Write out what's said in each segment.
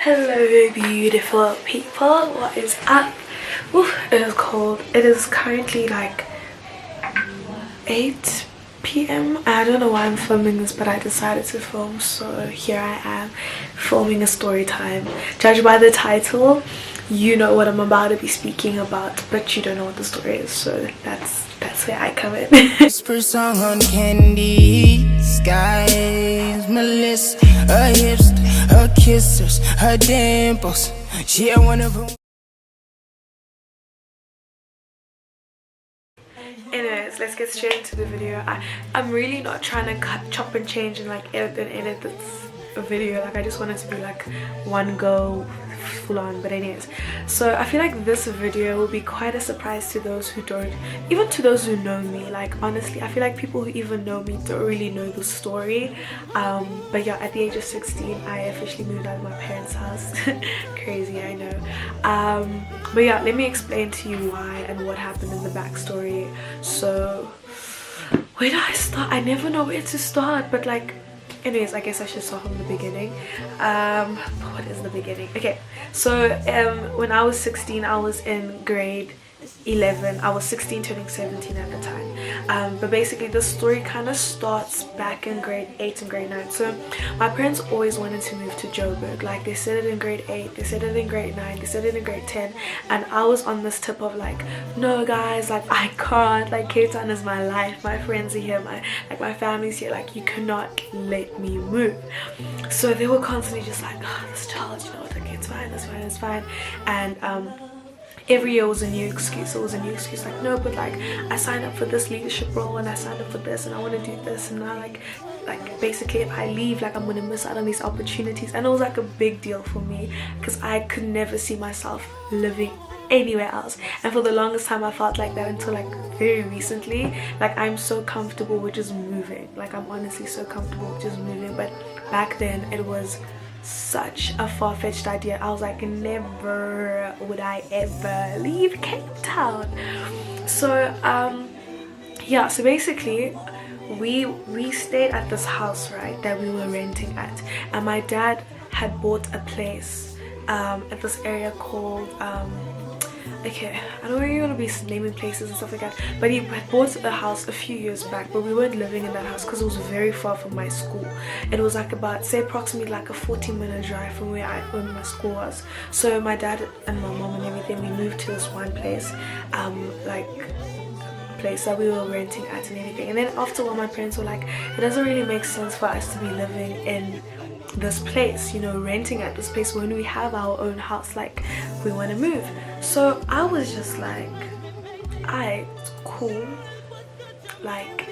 Hello beautiful people, what is up? Oof, it is cold. It is currently like 8 p.m. I don't know why I'm filming this, but I decided to film, so here I am filming a story time. Judged by the title, you know what I'm about to be speaking about, but you don't know what the story is, so that's where I come in. Whisper song on candy skies, Melissa, her hips, her kisses, her dimples. She had one of them. Anyways, let's get straight into the video. I'm really not trying to chop and change and like edit this video. Like, I just want it to be like one go full on. But anyways, so I feel like this video will be quite a surprise to those who don't, even to those who know me. Like, honestly, I feel like people who even know me don't really know the story. But yeah, at the age of 16 I officially moved out of my parents' house. Crazy, I know. But yeah, let me explain to you why and what happened in the backstory. So where do I start? I never know where to start, but like, anyways, I guess I should start from the beginning. What is the beginning? Okay, so when I was 16 I was in grade 11. I was 16 turning 17 at the time. But basically the story kind of starts back in grade 8 and grade 9. So my parents always wanted to move to Joburg. Like, they said it in grade 8, they said it in grade 9, they said it in grade 10, and I was on this tip of like, no guys, like I can't, like Cape Town is my life, my friends are here, my family's here, like you cannot let me move. So they were constantly just like, oh, this child, you know what, like it's fine, it's fine, it's fine. And every year was a new excuse. It was a new excuse, like, no, but like I signed up for this leadership role and I signed up for this and I want to do this, and now like basically if I leave, like I'm gonna miss out on these opportunities. And it was like a big deal for me because I could never see myself living anywhere else, and for the longest time I felt like that until like very recently. Like, I'm so comfortable with just moving, like I'm honestly so comfortable with just moving, but back then it was such a far-fetched idea. I was like, never would I ever leave Cape Town. So yeah, so basically we stayed at this house, right, that we were renting at, and my dad had bought a place at this area called okay, I don't really want to be naming places and stuff like that, but he had bought a house a few years back, but we weren't living in that house because it was very far from my school. It was like about, say, approximately like a 40-minute drive from where my school was. So my dad and my mom and everything, we moved to this one place, like place that we were renting at and everything. And then after a while my parents were like, it doesn't really make sense for us to be living in this place, you know, renting at this place when we have our own house, like we want to move. So I was just like, alright, cool, like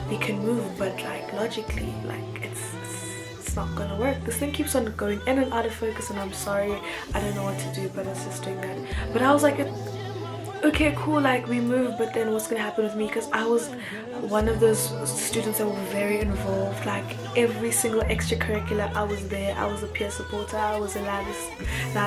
we can move, but like logically, like it's not gonna work. This thing keeps on going in and out of focus, and I'm sorry, I don't know what to do, but it's just doing that. But I was like, okay, cool, like we move, but then what's gonna happen with me? Because I was one of those students that were very involved, like every single extracurricular I was there. I was a peer supporter, I was a lab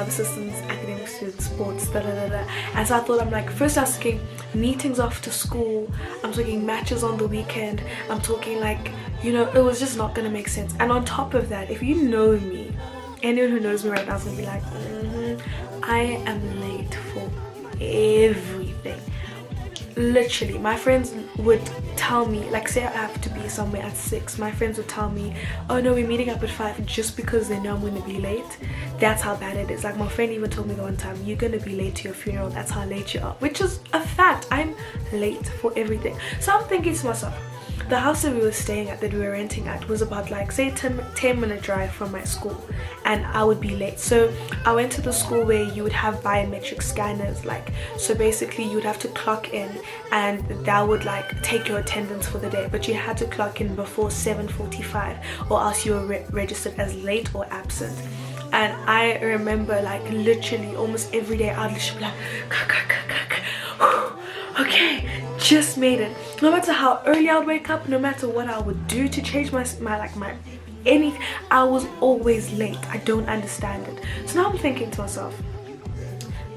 assistant, academic student, sports, and so I thought, I'm like, first I was thinking meetings after school, I'm talking matches on the weekend, I'm talking like, you know, it was just not gonna make sense. And on top of that, if you know me, anyone who knows me right now is gonna be like, I am late for everything. Literally, my friends would tell me, like, say I have to be somewhere at 6, my friends would tell me, oh no, we're meeting up at 5, just because they know I'm going to be late. That's how bad it is. Like, my friend even told me the one time, you're going to be late to your funeral, that's how late you are, which is a fact. I'm late for everything. So I'm thinking to myself, the house that we were staying at, that we were renting at, was about like, say, 10-minute drive from my school, and I would be late. So I went to the school where you would have biometric scanners, like, so basically you would have to clock in and that would like take your attendance for the day, but you had to clock in before 7:45 or else you were registered as late or absent. And I remember, like, literally almost every day I'd literally be like, okay, just made it. No matter how early I would wake up, no matter what I would do to change my anything, I was always late. I don't understand it. So now I'm thinking to myself,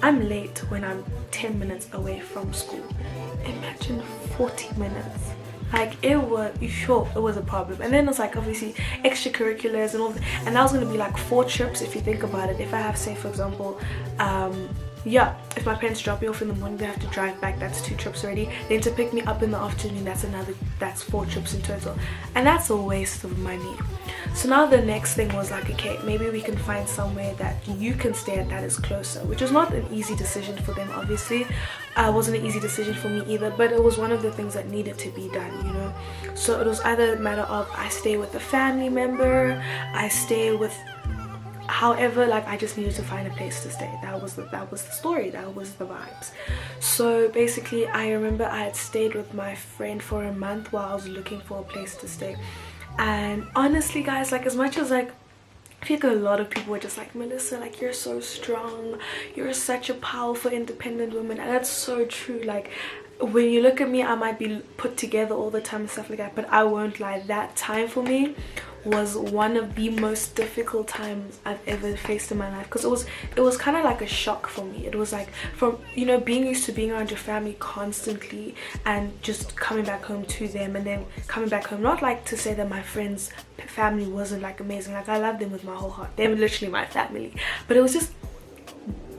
I'm late when I'm 10 minutes away from school. Imagine 40 minutes Like it was, sure, it was a problem. And then it's like obviously extracurriculars and all that, and that was going to be like 4 trips if you think about it. If I have, say for example, yeah, if my parents drop me off in the morning, they have to drive back, that's 2 trips already. Then to pick me up in the afternoon, that's 4 trips in total, and that's a waste of money. So now the next thing was like, okay, maybe we can find somewhere that you can stay at that is closer, which was not an easy decision for them, obviously. It wasn't an easy decision for me either, but it was one of the things that needed to be done, you know. So it was either a matter of I stay with a family member, I stay with, however, like I just needed to find a place to stay. That was the story, that was the vibes. So basically I remember I had stayed with my friend for a month while I was looking for a place to stay. And honestly guys, like as much as like I feel like a lot of people were just like, Melissa, like you're so strong, you're such a powerful independent woman, and that's so true. Like when you look at me, I might be put together all the time and stuff like that, but I won't lie, that time for me was one of the most difficult times I've ever faced in my life, because it was kind of like a shock for me. It was like, from, you know, being used to being around your family constantly and just coming back home to them, and then coming back home, not like to say that my friends' family wasn't like amazing, like I love them with my whole heart, they were literally my family, but it was just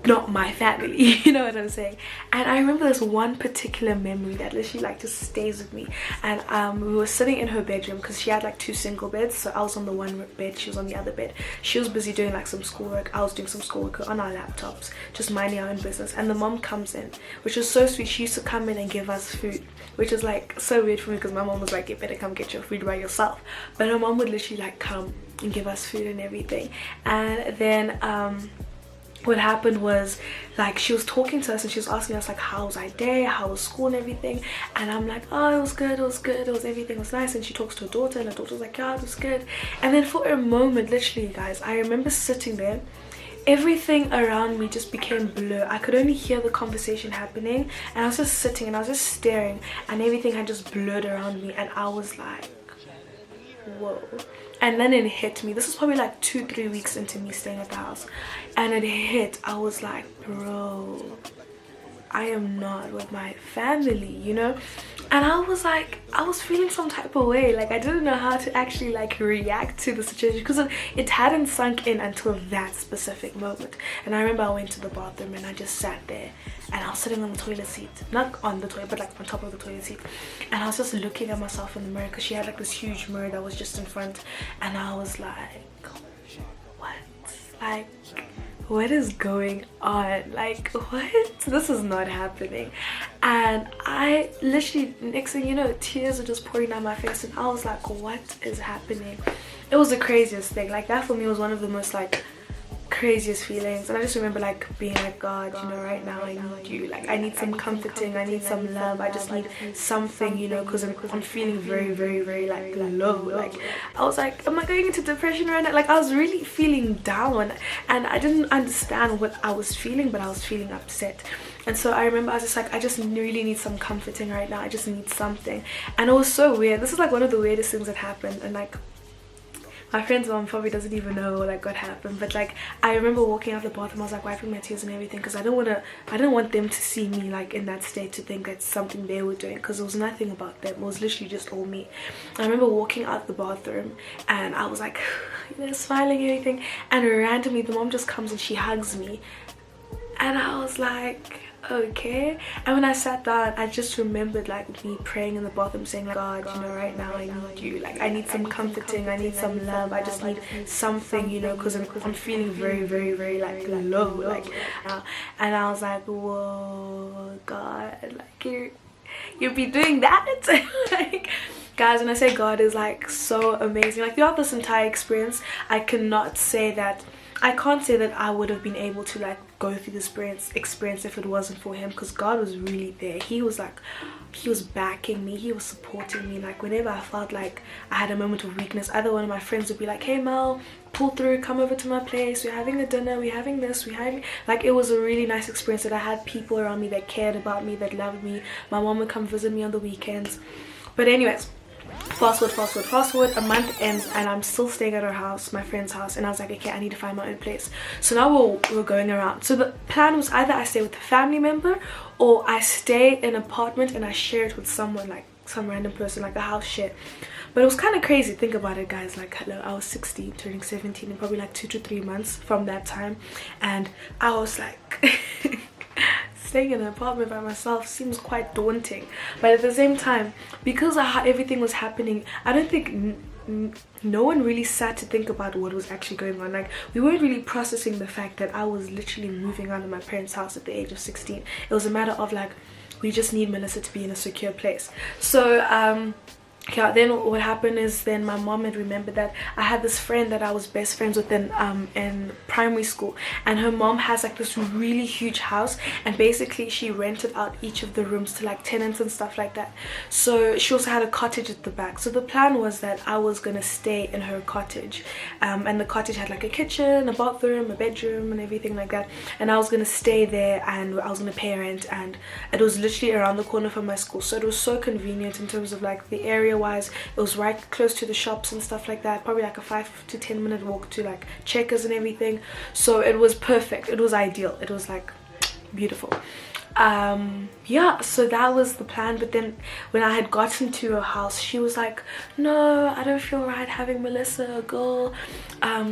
not my family, you know what I'm saying. And I remember this one particular memory that literally like just stays with me. And we were sitting in her bedroom because she had like 2 single beds, so I was on the one bed, she was on the other bed. She was busy doing like some schoolwork, I was doing some schoolwork on our laptops, just minding our own business. And the mom comes in, which was so sweet. She used to come in and give us food, which was like so weird for me because my mom was like, you better come get your food by yourself. But her mom would literally like come and give us food and everything. And then what happened was, like, she was talking to us and she was asking us like, how was our day, how was school and everything. And I'm like, oh, it was good, it was good, everything was nice. And she talks to her daughter and her daughter was like, yeah, it was good. And then for a moment, literally guys, I remember sitting there, everything around me just became blur. I could only hear the conversation happening, and I was just sitting and I was just staring, and everything had just blurred around me, and I was like, whoa. And then it hit me. This was probably like 2-3 weeks into me staying at the house, and it hit. I was like, bro, I am not with my family, you know. And I was like, I was feeling some type of way, like I didn't know how to actually like react to the situation, because it hadn't sunk in until that specific moment. And I remember I went to the bathroom and I just sat there, and I was sitting on the toilet seat, not on the toilet but like on top of the toilet seat, and I was just looking at myself in the mirror, because she had like this huge mirror that was just in front. And I was like, what, like what is going on? Like, what? This is not happening. And I literally, next thing you know, tears are just pouring down my face, and I was like, what is happening? It was the craziest thing. Like, that for me was one of the most like craziest feelings. And I just remember like being like, God, you know, right now I need you, like I need some comforting, I need some love, I just need something, you know, because I'm feeling very, very, very like low. Like I was like, am I going into depression right now? Like I was really feeling down, and I didn't understand what I was feeling, but I was feeling upset. And so I remember I was just like, I just really need some comforting right now, I just need something. And it was so weird. This is like one of the weirdest things that happened, and like my friend's mom probably doesn't even know like what happened, but like I remember walking out the bathroom, I was like wiping my tears and everything, because I didn't want them to see me like in that state, to think that's something they were doing, because it was nothing about them, it was literally just all me. I remember walking out the bathroom and I was like, you know, smiling and everything, and randomly the mom just comes and she hugs me, and I was like, okay. And when I sat down, I just remembered like me praying in the bathroom, saying like, God, you know, right now I need you, like I need some comforting, I need some love, I just need something, you know, because I'm feeling very, very, very like low, like and I was like, whoa, God, like you be doing that? Like, guys, when I say God is like so amazing, like throughout this entire experience, I can't say that I would have been able to like go through this experience if it wasn't for him, because God was really there. He was backing me, he was supporting me. Like whenever I felt like I had a moment of weakness, either one of my friends would be like, hey Mel, pull through, come over to my place, we're having a dinner, we're having this, like it was a really nice experience that I had people around me that cared about me, that loved me. My mom would come visit me on the weekends. But anyways, fast forward, a month ends and I'm still staying at her house, my friend's house, and I was like, okay, I need to find my own place. So now we're going around. So the plan was either I stay with a family member or I stay in an apartment and I share it with someone like some random person, like a house share. But it was kind of crazy. Think about it, guys. Like, hello, I was 16 turning 17 in probably like 2 to 3 months from that time, and I was like staying in an apartment by myself seems quite daunting. But at the same time, because of how everything was happening, I don't think no one really sat to think about what was actually going on. Like, we weren't really processing the fact that I was literally moving out of my parents' house at the age of 16. It was a matter of like, we just need Melissa to be in a secure place. So yeah, then what happened is, then my mom had remembered that I had this friend that I was best friends with in primary school, and her mom has like this really huge house, and basically she rented out each of the rooms to like tenants and stuff like that. So she also had a cottage at the back. So the plan was that I was gonna stay in her cottage, and the cottage had like a kitchen, a bathroom, a bedroom, and everything like that, and I was gonna stay there, and I was gonna pay rent, and it was literally around the corner from my school. So it was so convenient in terms of like the area wise. It was right close to the shops and stuff like that, probably like a 5 to 10 minute walk to like Checkers and everything. So it was perfect, it was ideal, it was like beautiful. Yeah, so that was the plan. But then when I had gotten to her house, she was like, no, I don't feel right having Melissa, a girl,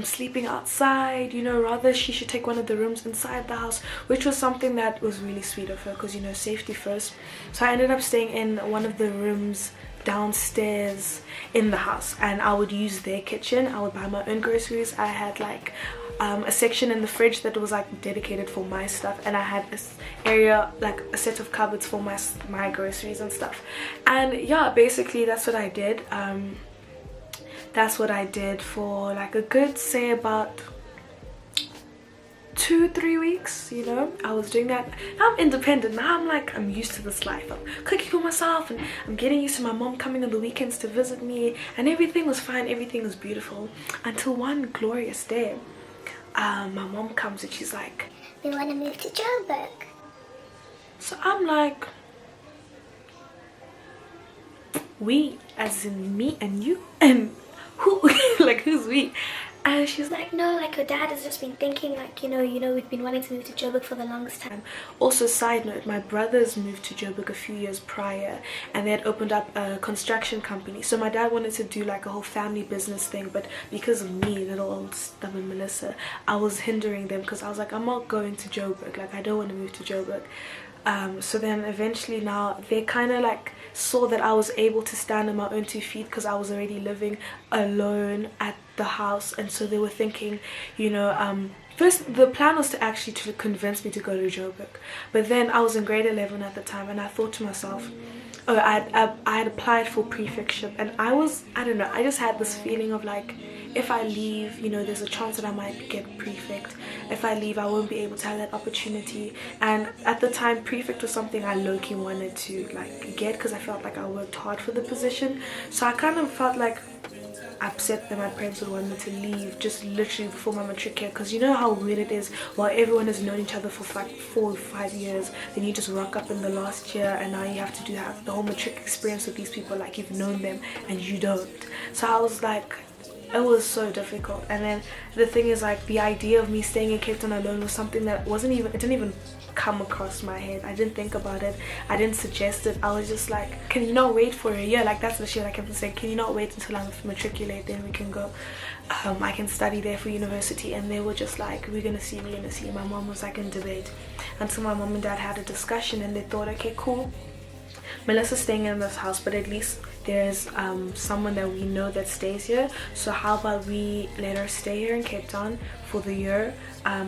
sleeping outside, you know, rather she should take one of the rooms inside the house, which was something that was really sweet of her, because, you know, safety first. So I ended up staying in one of the rooms downstairs in the house, and I would use their kitchen. I would buy my own groceries. I had like a section in the fridge that was like dedicated for my stuff, and I had this area, like a set of cupboards for my groceries and stuff. And yeah, basically that's what I did. That's what I did for like a good, say, about 2-3 weeks, you know. I was doing that. Now I'm independent. Now I'm used to this life. I'm cooking for myself, and I'm getting used to my mom coming on the weekends to visit me, and everything was fine, everything was beautiful, until one glorious day, my mom comes and she's like, we want to move to Joburg. So I'm like, we, as in me and you, and who? Like, who's we? And she's like, no, like your dad has just been thinking, like, you know, we've been wanting to move to Joburg for the longest time. Also, side note, my brothers moved to Joburg a few years prior, and they had opened up a construction company. So my dad wanted to do like a whole family business thing, but because of me, little old stubborn Melissa, I was hindering them, because I was like, I'm not going to Joburg, like I don't want to move to Joburg. So then eventually now they kind of like saw that I was able to stand on my own 2 feet, because I was already living alone at the house. And so they were thinking, you know, first the plan was to convince me to go to Joburg, but then I was in grade 11 at the time, and I thought to myself, oh, I had applied for prefectship, and I don't know, I just had this feeling of like, if I leave, you know, there's a chance that I might get prefect. If I leave, I won't be able to have that opportunity. And at the time, prefect was something I low-key wanted to like get, because I felt like I worked hard for the position. So I kind of felt like upset that my parents would want me to leave just literally before my matric year, because you know how weird it is, while everyone has known each other for like 4 or 5 years, then you just rock up in the last year, and now you have to have the whole matric experience with these people like you've known them and you don't. So I was like, it was so difficult. And then the thing is, like, the idea of me staying in Cape Town alone was something that it didn't even come across my head. I didn't think about it, I didn't suggest it. I was just like, can you not wait for a year? Like, that's the shit I kept saying, can you not wait until I'm matriculate, then we can go, I can study there for university. And they were just like, we're gonna see. My mom was like in debate, until my mom and dad had a discussion, and they thought, okay, cool, Melissa's staying in this house, but at least there's someone that we know that stays here, so how about we let her stay here in Cape Town for the year,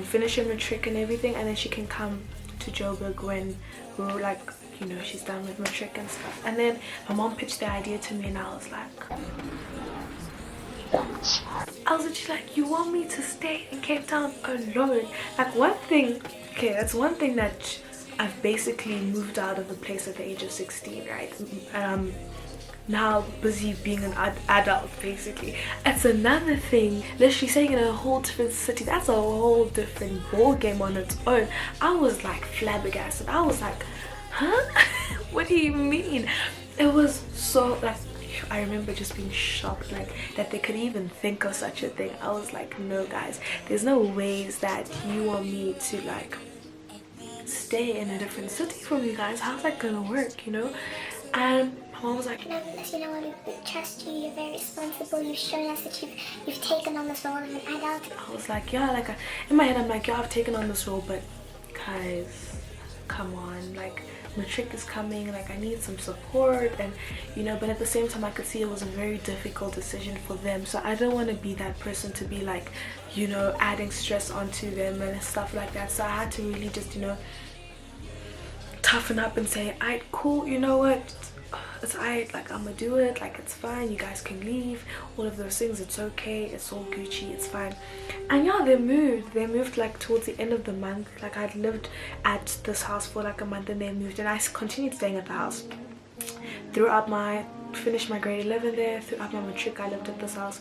finish her matric and everything, and then she can come to Joburg when we're like, you know, she's done with matric and stuff. And then my mom pitched the idea to me, and I was literally like, you want me to stay in Cape Town alone? Like, one thing, okay, that's one thing that I've basically moved out of the place at the age of 16, right? Now busy being an adult, basically. It's another thing, literally staying in a whole different city. That's a whole different ball game on its own. I was like flabbergasted. I was like, huh? What do you mean? It was so like, I remember just being shocked, like, that they could even think of such a thing. I was like, no guys, there's no ways that you want me to like stay in a different city from you guys. How's that gonna work, you know? And my mom was like, you know, we trust you, you're very responsible, you've shown us that you've taken on this role as an adult. I was like, yeah, like in my head I'm like, yeah, I've taken on this role, but guys, come on, like matric is coming, like I need some support, and you know, but at the same time I could see it was a very difficult decision for them, so I don't want to be that person to be like, you know, adding stress onto them and stuff like that. So I had to really just, you know, toughen up and say, alright, cool, you know what, it's alright, like I'm gonna do it, like it's fine, you guys can leave, all of those things, it's okay, it's all Gucci, it's fine. And yeah, they moved like towards the end of the month. Like I'd lived at this house for like a month and they moved, and I continued staying at the house throughout finished my grade 11 there, throughout my matric I lived at this house.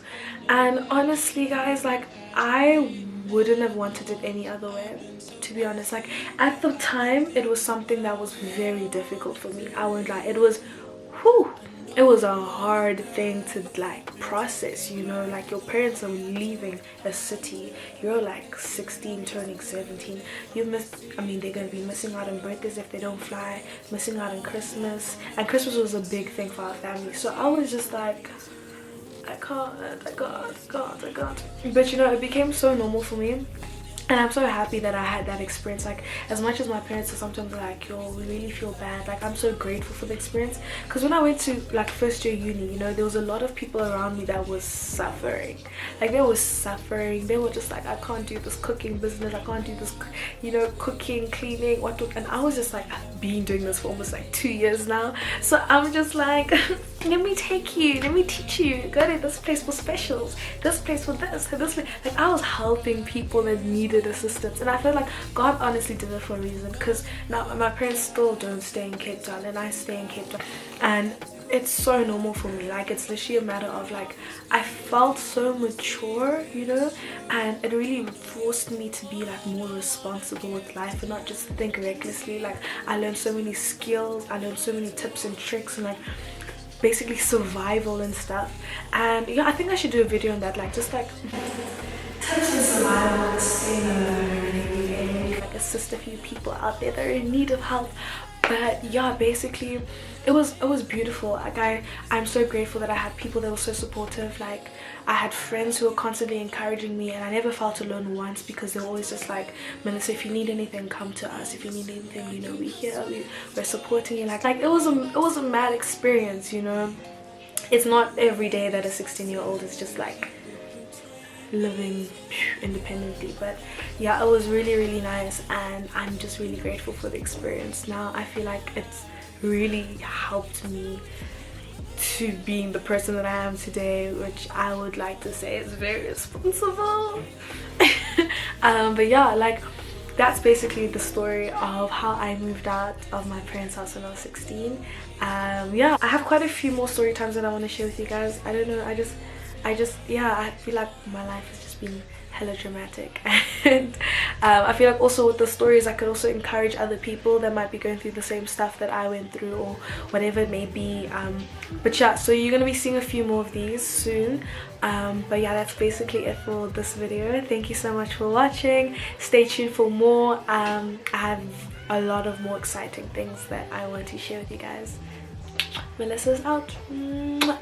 And honestly guys, like I wouldn't have wanted it any other way, to be honest. Like at the time it was something that was very difficult for me, I won't lie. It was it was a hard thing to like process, you know, like your parents are leaving a city, you're like 16 turning 17, they're gonna be missing out on birthdays if they don't fly, missing out on Christmas, and Christmas was a big thing for our family. So I was just like, I can't. But you know, it became so normal for me. And I'm so happy that I had that experience. Like as much as my parents are sometimes like, yo, we really feel bad, like I'm so grateful for the experience. Because when I went to like first year uni, you know, there was a lot of people around me that was suffering. Like they were suffering, they were just like, I can't do this cooking business, I can't do this, you know, cooking, cleaning, what to, and I was just like, I've been doing this for almost like 2 years now. So I'm just like, let me take you, let me teach you, go to this place for specials, this place for this place. Like I was helping people that needed assistance, and I feel like God honestly did it for a reason, because now my parents still don't stay in Cape Town and I stay in Cape Town, and it's so normal for me. Like it's literally a matter of like, I felt so mature, you know, and it really forced me to be like more responsible with life and not just think recklessly. Like I learned so many skills, I learned so many tips and tricks, and like basically survival and stuff. And yeah, I think I should do a video on that, like just like tips and survival, staying alone, like assist a few people out there that are in need of help. But yeah, basically it was beautiful. Like I'm so grateful that I had people that were so supportive. Like I had friends who were constantly encouraging me, and I never felt alone once, because they were always just like, Melissa, if you need anything, come to us. If you need anything, you know, we're here, we're supporting you. Like it was a mad experience, you know. It's not every day that a 16-year-old is just like living independently. But yeah, it was really nice, and I'm just really grateful for the experience. Now I feel like it's really helped me to being the person that I am today, which I would like to say is very responsible. But yeah, like that's basically the story of how I moved out of my parents' house when I was 16. Yeah, I have quite a few more story times that I want to share with you guys. I don't know, I just yeah, I feel like my life has just been hella dramatic. And I feel like also with the stories I could also encourage other people that might be going through the same stuff that I went through, or whatever it may be. But yeah, so you're gonna be seeing a few more of these soon. But yeah, that's basically it for this video. Thank you so much for watching. Stay tuned for more. I have a lot of more exciting things that I want to share with you guys. Melissa's out. Mwah.